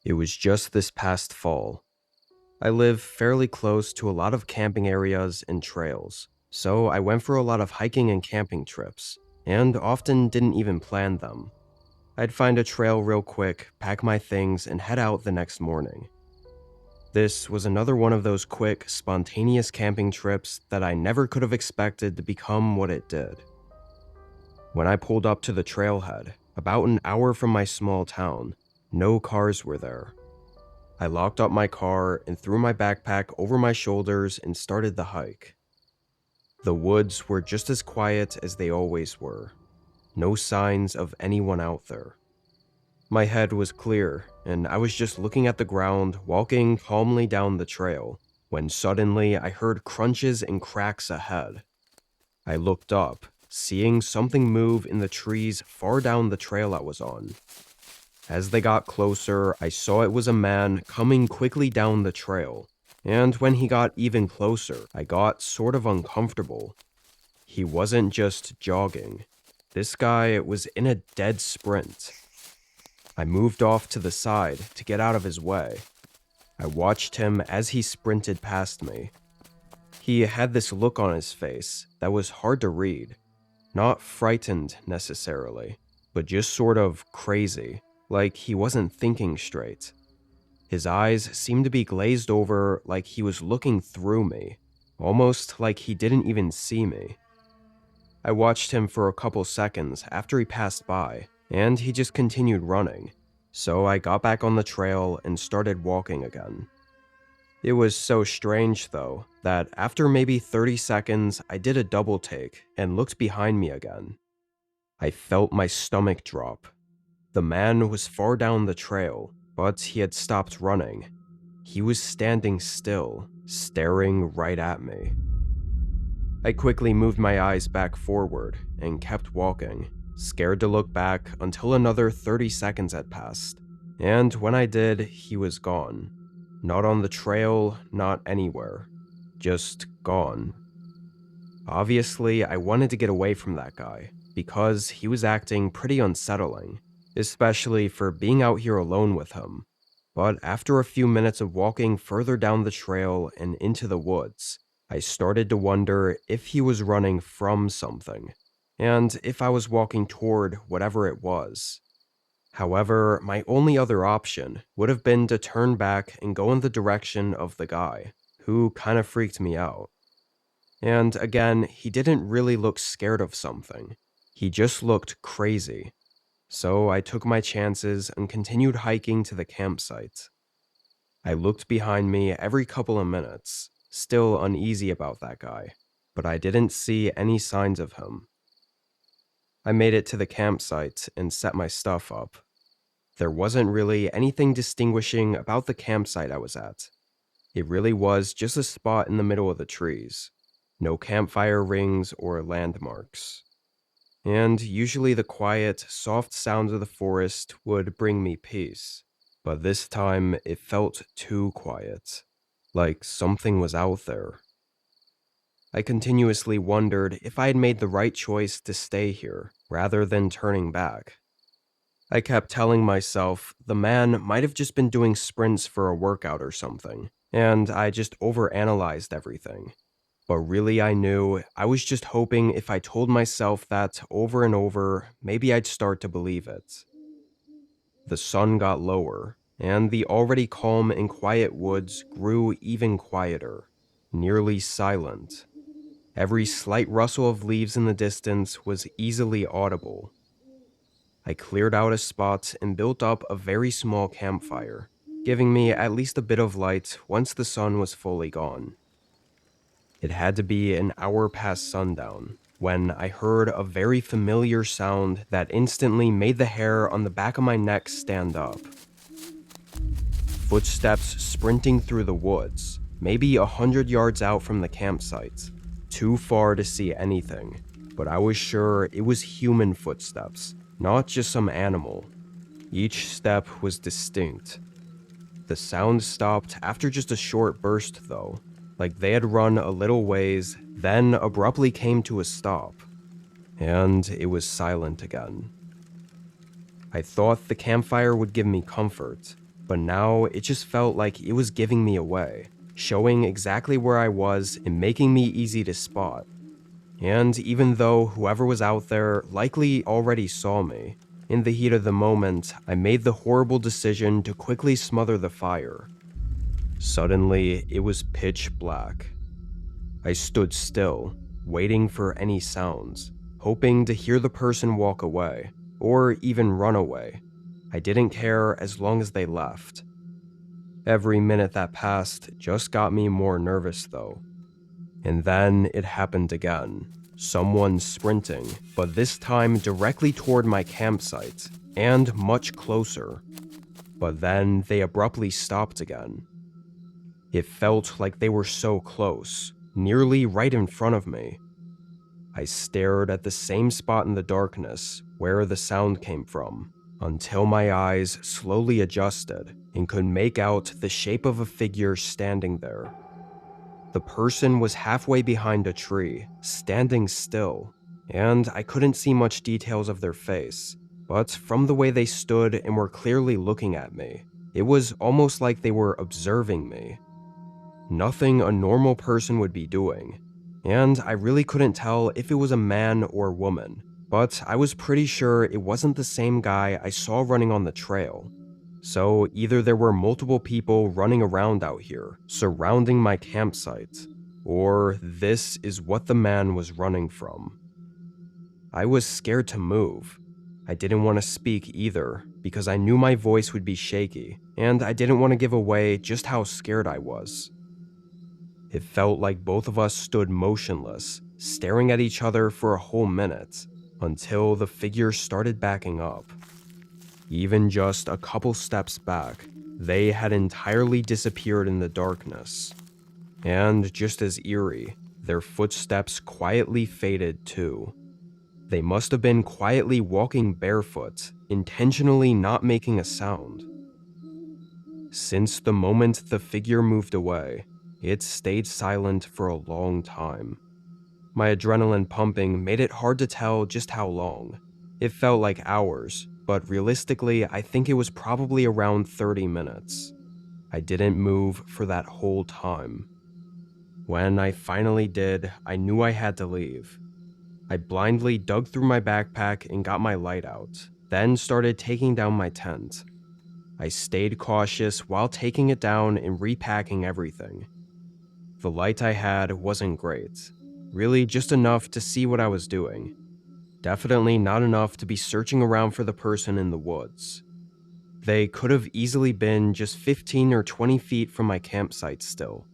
It was just this past fall. I live fairly close to a lot of camping areas and trails, so I went for a lot of hiking and camping trips, and often didn't even plan them. I'd find a trail real quick, pack my things, and head out the next morning. This was another one of those quick, spontaneous camping trips that I never could have expected to become what it did. When I pulled up to the trailhead, about an hour from my small town, no cars were there. I locked up my car and threw my backpack over my shoulders and started the hike. The woods were just as quiet as they always were. No signs of anyone out there. My head was clear, and I was just looking at the ground, walking calmly down the trail, when suddenly I heard crunches and cracks ahead. I looked up, seeing something move in the trees far down the trail I was on. As they got closer, I saw it was a man coming quickly down the trail, and when he got even closer, I got sort of uncomfortable. He wasn't just jogging. This guy was in a dead sprint. I moved off to the side to get out of his way. I watched him as he sprinted past me. He had this look on his face that was hard to read. Not frightened necessarily, but just sort of crazy, like he wasn't thinking straight. His eyes seemed to be glazed over like he was looking through me, almost like he didn't even see me. I watched him for a couple seconds after he passed by, and he just continued running, so I got back on the trail and started walking again. It was so strange, though, that after maybe 30 seconds, I did a double take and looked behind me again. I felt my stomach drop. The man was far down the trail, but he had stopped running. He was standing still, staring right at me. I quickly moved my eyes back forward and kept walking, scared to look back until another 30 seconds had passed. And when I did, he was gone. Not on the trail, not anywhere. Just gone. Obviously, I wanted to get away from that guy, because he was acting pretty unsettling, especially for being out here alone with him. But after a few minutes of walking further down the trail and into the woods, I started to wonder if he was running from something, and if I was walking toward whatever it was. However, my only other option would have been to turn back and go in the direction of the guy, who kind of freaked me out. And again, he didn't really look scared of something. He just looked crazy. So I took my chances and continued hiking to the campsite. I looked behind me every couple of minutes, still uneasy about that guy, but I didn't see any signs of him. I made it to the campsite and set my stuff up. There wasn't really anything distinguishing about the campsite I was at. It really was just a spot in the middle of the trees. No campfire rings or landmarks. And usually the quiet, soft sounds of the forest would bring me peace. But this time it felt too quiet, like something was out there. I continuously wondered if I had made the right choice to stay here, rather than turning back. I kept telling myself the man might have just been doing sprints for a workout or something, and I just overanalyzed everything. But really I knew I was just hoping if I told myself that over and over, maybe I'd start to believe it. The sun got lower, and the already calm and quiet woods grew even quieter, nearly silent. Every slight rustle of leaves in the distance was easily audible. I cleared out a spot and built up a very small campfire, giving me at least a bit of light once the sun was fully gone. It had to be an hour past sundown when I heard a very familiar sound that instantly made the hair on the back of my neck stand up. Footsteps sprinting through the woods, maybe 100 yards out from the campsite. Too far to see anything, but I was sure it was human footsteps, not just some animal. Each step was distinct. The sound stopped after just a short burst though, like they had run a little ways, then abruptly came to a stop. And it was silent again. I thought the campfire would give me comfort, but now it just felt like it was giving me away, showing exactly where I was and making me easy to spot. And even though whoever was out there likely already saw me, in the heat of the moment, I made the horrible decision to quickly smother the fire. Suddenly, it was pitch black. I stood still, waiting for any sounds, hoping to hear the person walk away, or even run away. I didn't care as long as they left. Every minute that passed just got me more nervous, though. And then it happened again. Someone sprinting, but this time directly toward my campsite, and much closer. But then they abruptly stopped again. It felt like they were so close, nearly right in front of me. I stared at the same spot in the darkness where the sound came from, until my eyes slowly adjusted and could make out the shape of a figure standing there. The person was halfway behind a tree, standing still, and I couldn't see much details of their face, but from the way they stood and were clearly looking at me, it was almost like they were observing me. Nothing a normal person would be doing, and I really couldn't tell if it was a man or woman, but I was pretty sure it wasn't the same guy I saw running on the trail. So either there were multiple people running around out here, surrounding my campsite, or this is what the man was running from. I was scared to move. I didn't want to speak either, because I knew my voice would be shaky, and I didn't want to give away just how scared I was. It felt like both of us stood motionless, staring at each other for a whole minute, until the figure started backing up. Even just a couple steps back, they had entirely disappeared in the darkness. And just as eerie, their footsteps quietly faded too. They must have been quietly walking barefoot, intentionally not making a sound. Since the moment the figure moved away, it stayed silent for a long time. My adrenaline pumping made it hard to tell just how long. It felt like hours, but realistically, I think it was probably around 30 minutes. I didn't move for that whole time. When I finally did, I knew I had to leave. I blindly dug through my backpack and got my light out, then started taking down my tent. I stayed cautious while taking it down and repacking everything. The light I had wasn't great, really just enough to see what I was doing. Definitely not enough to be searching around for the person in the woods. They could have easily been just 15 or 20 feet from my campsite still.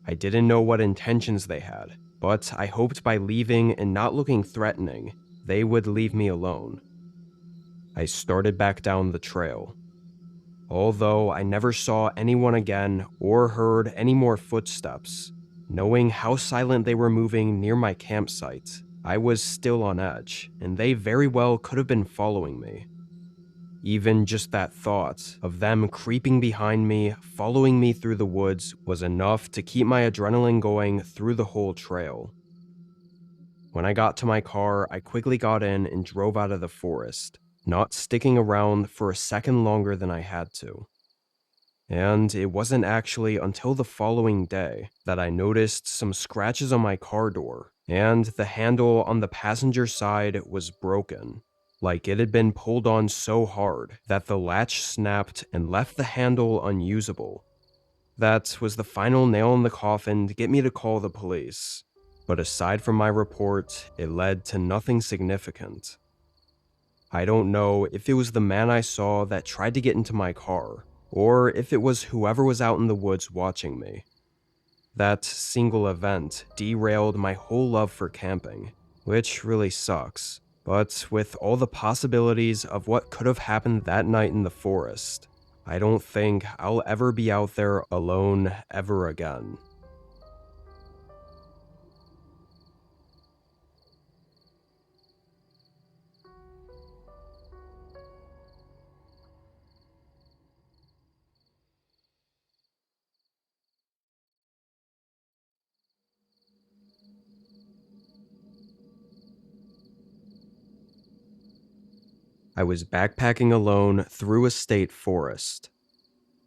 I didn't know what intentions they had, but I hoped by leaving and not looking threatening, they would leave me alone. I started back down the trail. Although I never saw anyone again or heard any more footsteps, knowing how silent they were moving near my campsite, I was still on edge, and they very well could have been following me. Even just that thought of them creeping behind me, following me through the woods, was enough to keep my adrenaline going through the whole trail. When I got to my car, I quickly got in and drove out of the forest, not sticking around for a second longer than I had to. And it wasn't actually until the following day that I noticed some scratches on my car door, and the handle on the passenger side was broken, like it had been pulled on so hard that the latch snapped and left the handle unusable. That was the final nail in the coffin to get me to call the police. But aside from my report, it led to nothing significant. I don't know if it was the man I saw that tried to get into my car, or if it was whoever was out in the woods watching me. That single event derailed my whole love for camping, which really sucks. But with all the possibilities of what could have happened that night in the forest, I don't think I'll ever be out there alone ever again. I was backpacking alone through a state forest.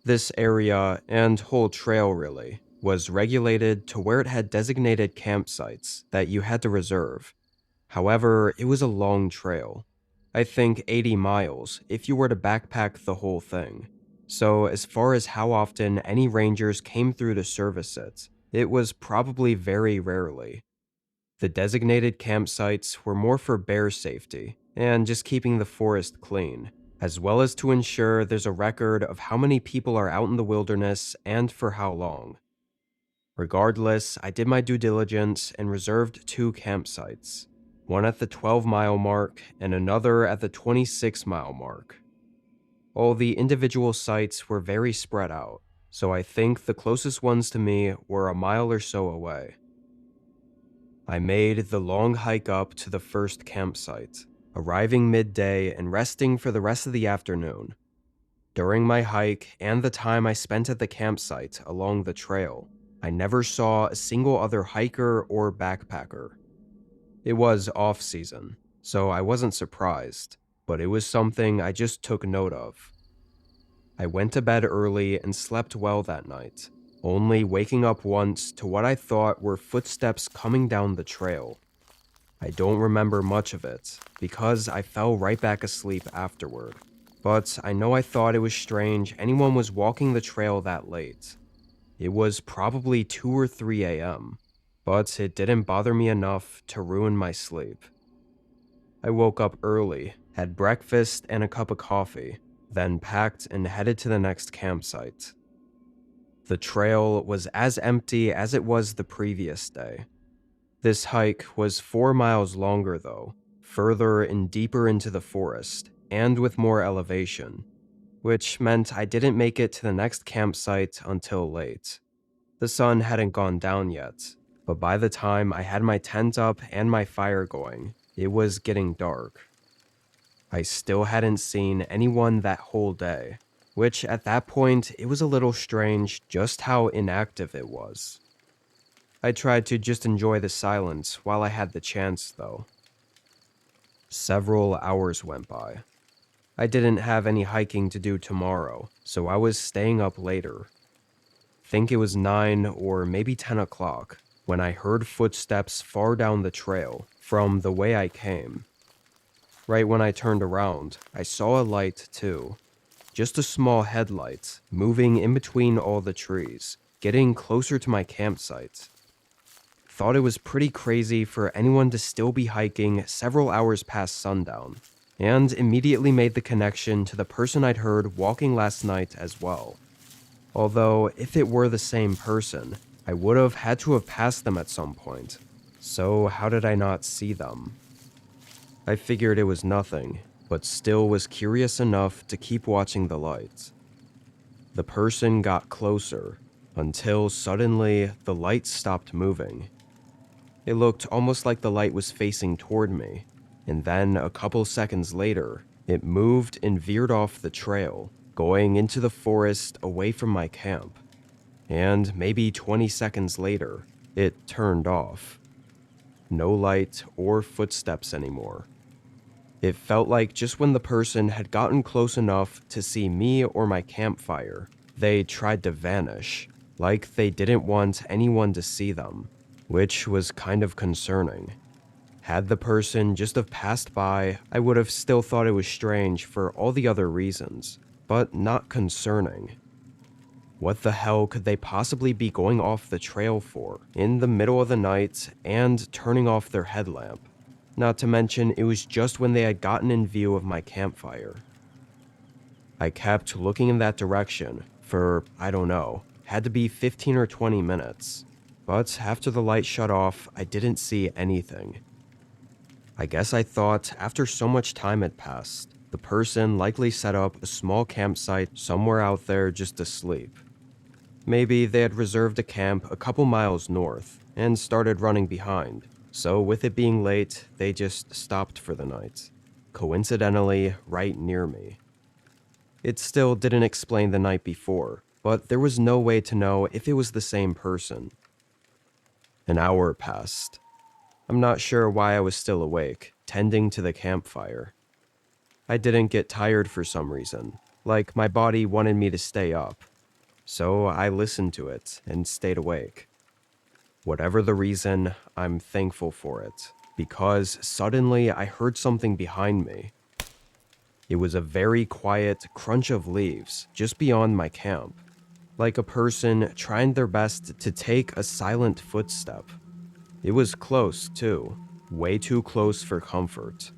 This area, and whole trail really, was regulated to where it had designated campsites that you had to reserve. However, it was a long trail. I think 80 miles if you were to backpack the whole thing. So, as far as how often any rangers came through to service it was probably very rarely. The designated campsites were more for bear safety and just keeping the forest clean, as well as to ensure there's a record of how many people are out in the wilderness and for how long. Regardless, I did my due diligence and reserved two campsites, one at the 12-mile mark and another at the 26-mile mark. All the individual sites were very spread out, so I think the closest ones to me were a mile or so away. I made the long hike up to the first campsite, arriving midday and resting for the rest of the afternoon. During my hike and the time I spent at the campsite along the trail, I never saw a single other hiker or backpacker. It was off-season, so I wasn't surprised, but it was something I just took note of. I went to bed early and slept well that night, only waking up once to what I thought were footsteps coming down the trail. I don't remember much of it, because I fell right back asleep afterward. But I know I thought it was strange anyone was walking the trail that late. It was probably 2 or 3 a.m., but it didn't bother me enough to ruin my sleep. I woke up early, had breakfast and a cup of coffee, then packed and headed to the next campsite. The trail was as empty as it was the previous day. This hike was 4 miles longer though, further and deeper into the forest, and with more elevation, which meant I didn't make it to the next campsite until late. The sun hadn't gone down yet, but by the time I had my tent up and my fire going, it was getting dark. I still hadn't seen anyone that whole day, which at that point it was a little strange just how inactive it was. I tried to just enjoy the silence while I had the chance though. Several hours went by. I didn't have any hiking to do tomorrow, so I was staying up later. Think it was 9 or maybe 10 o'clock when I heard footsteps far down the trail from the way I came. Right when I turned around, I saw a light too. Just a small headlight moving in between all the trees, getting closer to my campsite. Thought it was pretty crazy for anyone to still be hiking several hours past sundown, and immediately made the connection to the person I'd heard walking last night as well. Although, if it were the same person, I would have had to have passed them at some point. So how did I not see them? I figured it was nothing, but still was curious enough to keep watching the lights. The person got closer, until suddenly the light stopped moving. It looked almost like the light was facing toward me, and then a couple seconds later, it moved and veered off the trail, going into the forest away from my camp. And maybe 20 seconds later, it turned off. No light or footsteps anymore. It felt like just when the person had gotten close enough to see me or my campfire, they tried to vanish, like they didn't want anyone to see them, which was kind of concerning. Had the person just have passed by, I would have still thought it was strange for all the other reasons, but not concerning. What the hell could they possibly be going off the trail for, in the middle of the night, and turning off their headlamp? Not to mention, it was just when they had gotten in view of my campfire. I kept looking in that direction for, I don't know, had to be 15 or 20 minutes. But after the light shut off, I didn't see anything. I guess I thought after so much time had passed, the person likely set up a small campsite somewhere out there just to sleep. Maybe they had reserved a camp a couple miles north and started running behind, so with it being late, they just stopped for the night, coincidentally right near me. It still didn't explain the night before, but there was no way to know if it was the same person. An hour passed. I'm not sure why I was still awake, tending to the campfire. I didn't get tired for some reason, like my body wanted me to stay up, So I listened to it and stayed awake. Whatever the reason, I'm thankful for it, because suddenly I heard something behind me. It was a very quiet crunch of leaves just beyond my camp, like a person trying their best to take a silent footstep. It was close, too, way too close for comfort.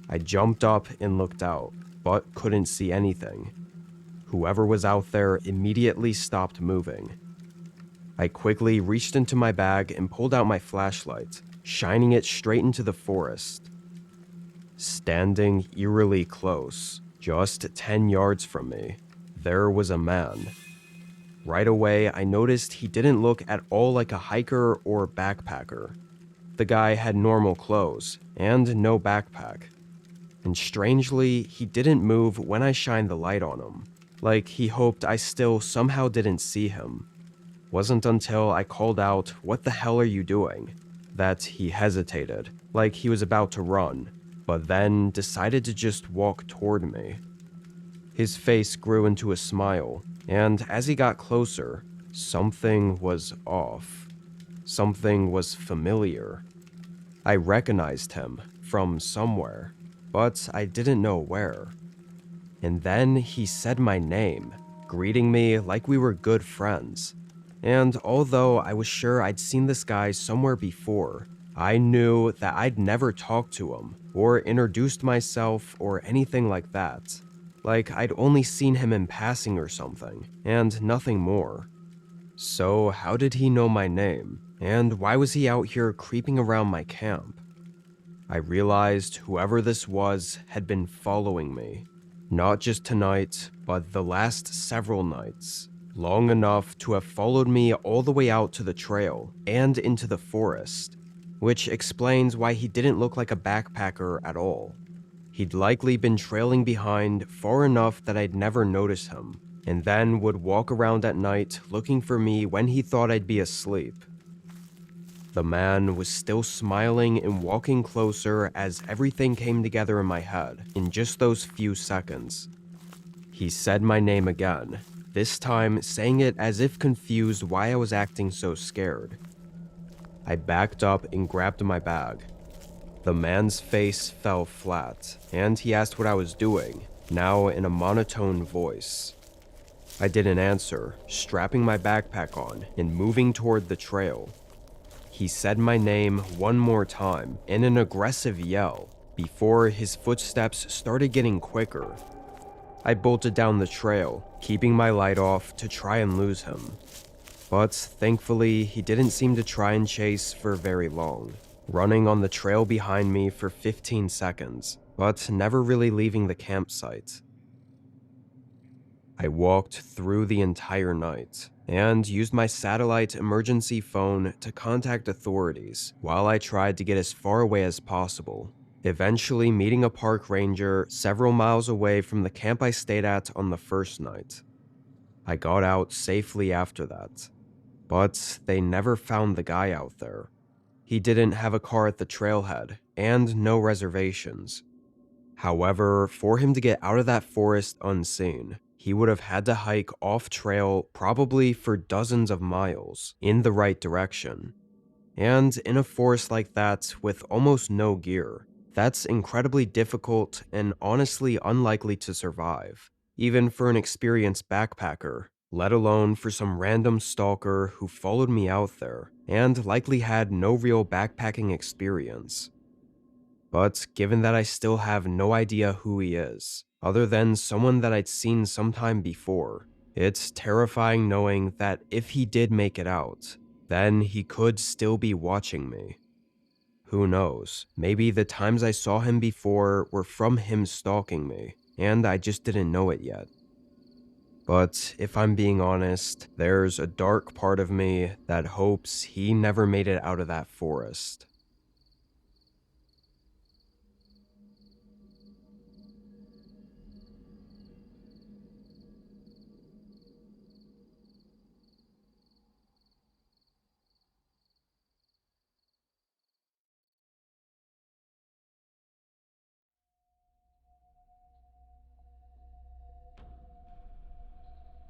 I jumped up and looked out, but couldn't see anything. Whoever was out there immediately stopped moving. I quickly reached into my bag and pulled out my flashlight, shining it straight into the forest. Standing eerily close, just 10 yards from me, there was a man. Right away, I noticed he didn't look at all like a hiker or backpacker. The guy had normal clothes and no backpack. And strangely, he didn't move when I shined the light on him, like he hoped I still somehow didn't see him. Wasn't until I called out, "What the hell are you doing?" that he hesitated, like he was about to run, but then decided to just walk toward me. His face grew into a smile, and as he got closer, something was off. Something was familiar. I recognized him from somewhere, but I didn't know where. And then he said my name, greeting me like we were good friends. And although I was sure I'd seen this guy somewhere before, I knew that I'd never talked to him or introduced myself or anything like that. Like I'd only seen him in passing or something, and nothing more. So how did he know my name? And why was he out here creeping around my camp? I realized whoever this was had been following me. Not just tonight, but the last several nights. Long enough to have followed me all the way out to the trail and into the forest. Which explains why he didn't look like a backpacker at all. He'd likely been trailing behind far enough that I'd never notice him, and then would walk around at night looking for me when he thought I'd be asleep. The man was still smiling and walking closer as everything came together in my head in just those few seconds. He said my name again, this time saying it as if confused why I was acting so scared. I backed up and grabbed my bag. The man's face fell flat, and he asked what I was doing, now in a monotone voice. I didn't answer, strapping my backpack on and moving toward the trail. He said my name one more time in an aggressive yell before his footsteps started getting quicker. I bolted down the trail, keeping my light off to try and lose him. But thankfully, he didn't seem to try and chase for very long, running on the trail behind me for 15 seconds, but never really leaving the campsite. I walked through the entire night and used my satellite emergency phone to contact authorities while I tried to get as far away as possible, eventually meeting a park ranger several miles away from the camp I stayed at on the first night. I got out safely after that, but they never found the guy out there. He didn't have a car at the trailhead and no reservations. However, for him to get out of that forest unseen, he would have had to hike off trail probably for dozens of miles in the right direction. And in a forest like that with almost no gear, that's incredibly difficult and honestly unlikely to survive, even for an experienced backpacker, let alone for some random stalker who followed me out there and likely had no real backpacking experience. But given that I still have no idea who he is, other than someone that I'd seen sometime before, it's terrifying knowing that if he did make it out, then he could still be watching me. Who knows, maybe the times I saw him before were from him stalking me, and I just didn't know it yet. But if I'm being honest, there's a dark part of me that hopes he never made it out of that forest.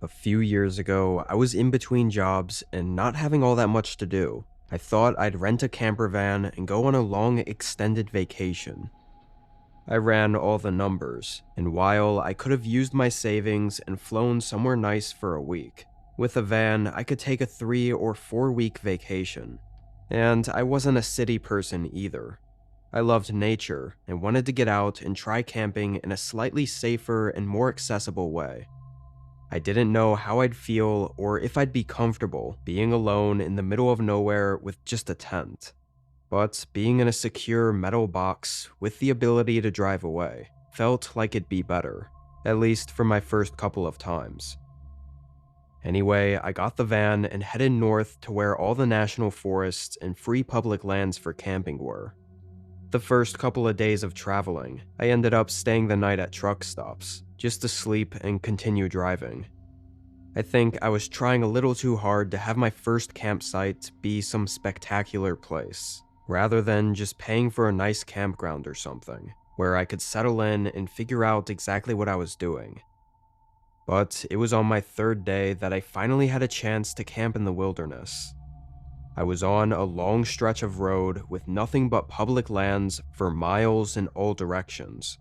A few years ago, I was in between jobs and not having all that much to do. I thought I'd rent a camper van and go on a long extended vacation. I ran all the numbers, and while I could have used my savings and flown somewhere nice for a week, with a van I could take a 3 or 4 week vacation. And I wasn't a city person either. I loved nature and wanted to get out and try camping in a slightly safer and more accessible way. I didn't know how I'd feel or if I'd be comfortable being alone in the middle of nowhere with just a tent. But being in a secure metal box with the ability to drive away felt like it'd be better, at least for my first couple of times. Anyway, I got the van and headed north to where all the national forests and free public lands for camping were. The first couple of days of traveling, I ended up staying the night at truck stops, just to sleep and continue driving. I think I was trying a little too hard to have my first campsite be some spectacular place, rather than just paying for a nice campground or something, where I could settle in and figure out exactly what I was doing. But it was on my third day that I finally had a chance to camp in the wilderness. I was on a long stretch of road with nothing but public lands for miles in all directions.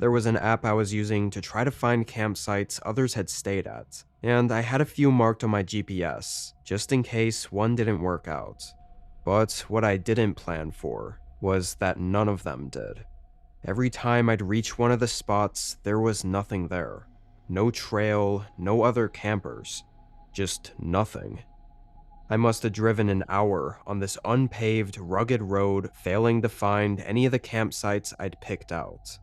There was an app I was using to try to find campsites others had stayed at, and I had a few marked on my GPS, just in case one didn't work out. But what I didn't plan for was that none of them did. Every time I'd reach one of the spots, there was nothing there. No trail, no other campers, just nothing. I must have driven an hour on this unpaved, rugged road, failing to find any of the campsites I'd picked out.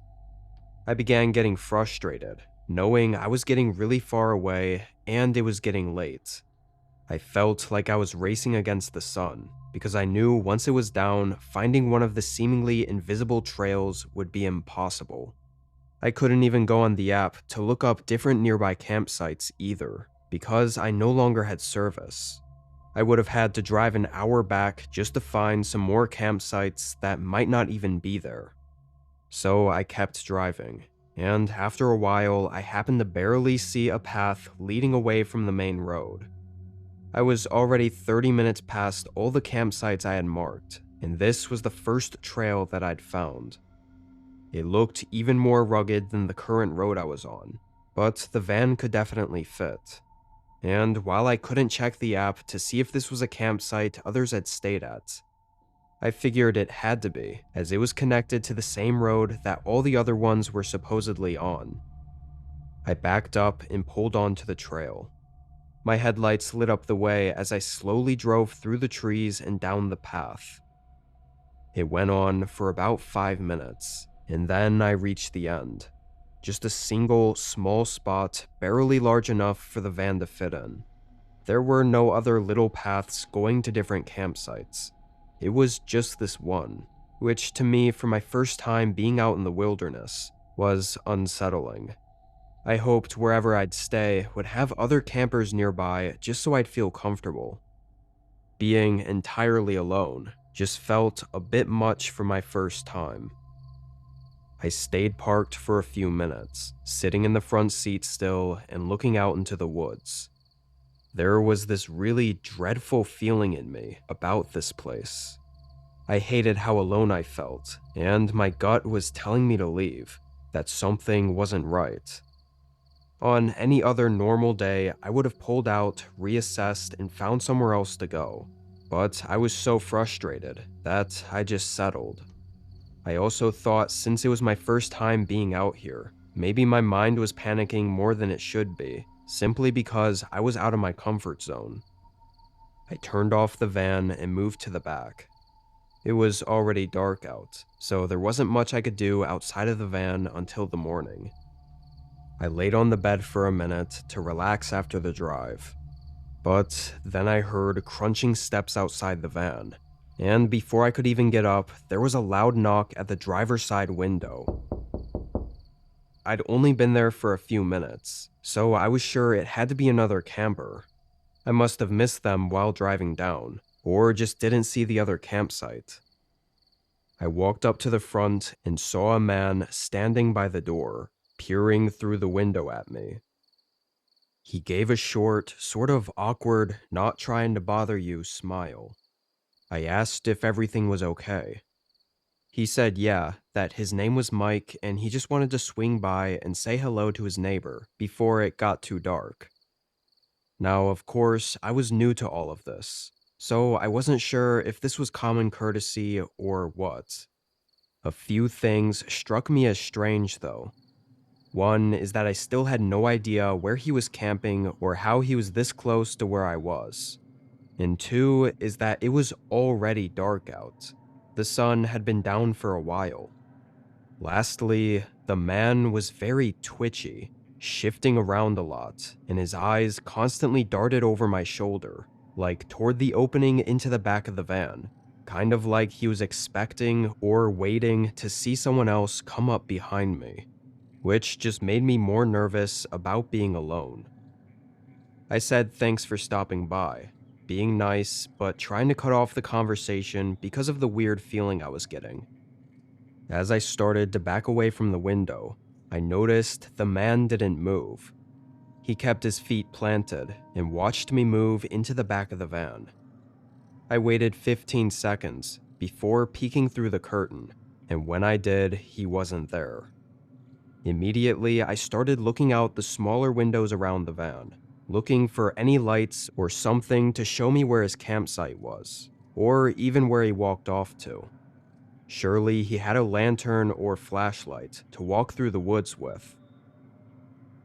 I began getting frustrated, knowing I was getting really far away and it was getting late. I felt like I was racing against the sun, because I knew once it was down, finding one of the seemingly invisible trails would be impossible. I couldn't even go on the app to look up different nearby campsites either, because I no longer had service. I would have had to drive an hour back just to find some more campsites that might not even be there. So I kept driving, and after a while I happened to barely see a path leading away from the main road. I was already 30 minutes past all the campsites I had marked, and this was the first trail that I'd found. It looked even more rugged than the current road I was on, but the van could definitely fit. And while I couldn't check the app to see if this was a campsite others had stayed at, I figured it had to be, as it was connected to the same road that all the other ones were supposedly on. I backed up and pulled onto the trail. My headlights lit up the way as I slowly drove through the trees and down the path. It went on for about 5 minutes, and then I reached the end. Just a single, small spot, barely large enough for the van to fit in. There were no other little paths going to different campsites. It was just this one, which to me, for my first time being out in the wilderness, was unsettling. I hoped wherever I'd stay would have other campers nearby just so I'd feel comfortable. Being entirely alone just felt a bit much for my first time. I stayed parked for a few minutes, sitting in the front seat still and looking out into the woods. There was this really dreadful feeling in me about this place. I hated how alone I felt, and my gut was telling me to leave, that something wasn't right. On any other normal day, I would have pulled out, reassessed, and found somewhere else to go. But I was so frustrated that I just settled. I also thought since it was my first time being out here, maybe my mind was panicking more than it should be, simply because I was out of my comfort zone. I turned off the van and moved to the back. It was already dark out, so there wasn't much I could do outside of the van until the morning. I laid on the bed for a minute to relax after the drive. But then I heard crunching steps outside the van, and before I could even get up, there was a loud knock at the driver's side window. I'd only been there for a few minutes, so I was sure it had to be another camper. I must have missed them while driving down, or just didn't see the other campsite. I walked up to the front and saw a man standing by the door, peering through the window at me. He gave a short, sort of awkward, not trying to bother you smile. I asked if everything was okay. He said yeah, that his name was Mike and he just wanted to swing by and say hello to his neighbor before it got too dark. Now, of course, I was new to all of this, so I wasn't sure if this was common courtesy or what. A few things struck me as strange, though. One is that I still had no idea where he was camping or how he was this close to where I was. And two is that it was already dark out. The sun had been down for a while. Lastly, the man was very twitchy, shifting around a lot, and his eyes constantly darted over my shoulder, like toward the opening into the back of the van, kind of like he was expecting or waiting to see someone else come up behind me, which just made me more nervous about being alone. I said thanks for stopping by, being nice, but trying to cut off the conversation because of the weird feeling I was getting. As I started to back away from the window, I noticed the man didn't move. He kept his feet planted and watched me move into the back of the van. I waited 15 seconds before peeking through the curtain, and when I did, he wasn't there. Immediately, I started looking out the smaller windows around the van, looking for any lights or something to show me where his campsite was, or even where he walked off to. Surely he had a lantern or flashlight to walk through the woods with.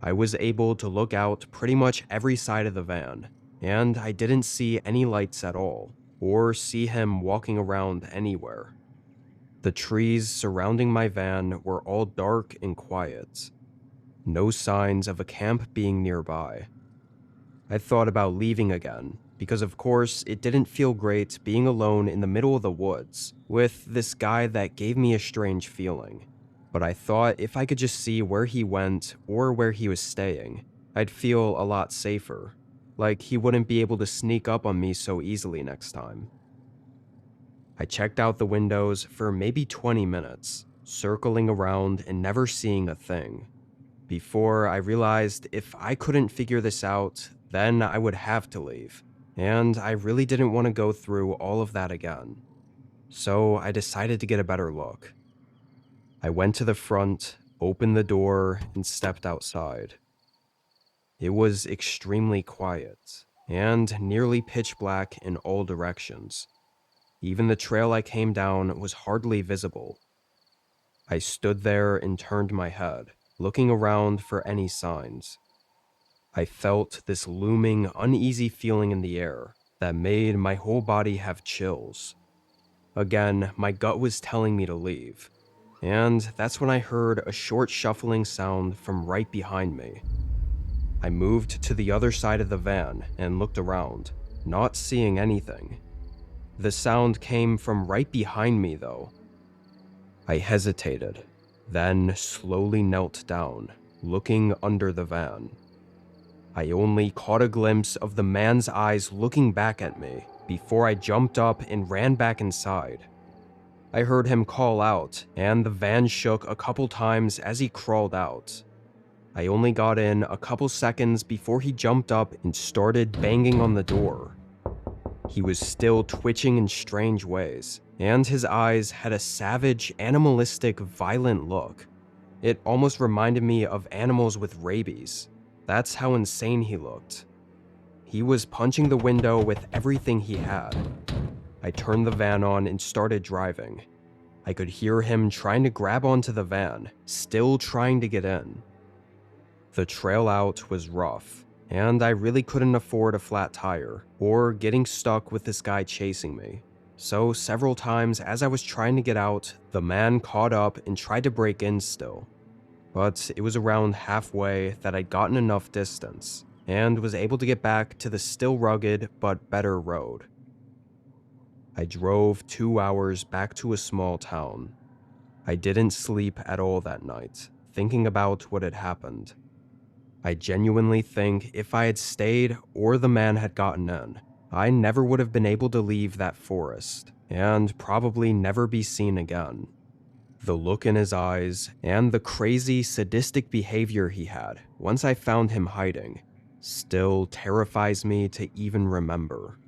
I was able to look out pretty much every side of the van, and I didn't see any lights at all, or see him walking around anywhere. The trees surrounding my van were all dark and quiet. No signs of a camp being nearby. I thought about leaving again, because of course it didn't feel great being alone in the middle of the woods with this guy that gave me a strange feeling. But I thought if I could just see where he went or where he was staying, I'd feel a lot safer, like he wouldn't be able to sneak up on me so easily next time. I checked out the windows for maybe 20 minutes, circling around and never seeing a thing, before I realized if I couldn't figure this out, then I would have to leave, and I really didn't want to go through all of that again. So I decided to get a better look. I went to the front, opened the door, and stepped outside. It was extremely quiet, and nearly pitch black in all directions. Even the trail I came down was hardly visible. I stood there and turned my head, looking around for any signs. I felt this looming, uneasy feeling in the air that made my whole body have chills. Again, my gut was telling me to leave, and that's when I heard a short shuffling sound from right behind me. I moved to the other side of the van and looked around, not seeing anything. The sound came from right behind me, though. I hesitated, then slowly knelt down, looking under the van. I only caught a glimpse of the man's eyes looking back at me before I jumped up and ran back inside. I heard him call out, and the van shook a couple times as he crawled out. I only got in a couple seconds before he jumped up and started banging on the door. He was still twitching in strange ways, and his eyes had a savage, animalistic, violent look. It almost reminded me of animals with rabies. That's how insane he looked. He was punching the window with everything he had. I turned the van on and started driving. I could hear him trying to grab onto the van, still trying to get in. The trail out was rough, and I really couldn't afford a flat tire or getting stuck with this guy chasing me. So several times as I was trying to get out, the man caught up and tried to break in still. But it was around halfway that I'd gotten enough distance and was able to get back to the still rugged but better road. I drove 2 hours back to a small town. I didn't sleep at all that night, thinking about what had happened. I genuinely think if I had stayed or the man had gotten in, I never would have been able to leave that forest and probably never be seen again. The look in his eyes and the crazy, sadistic behavior he had once I found him hiding still terrifies me to even remember.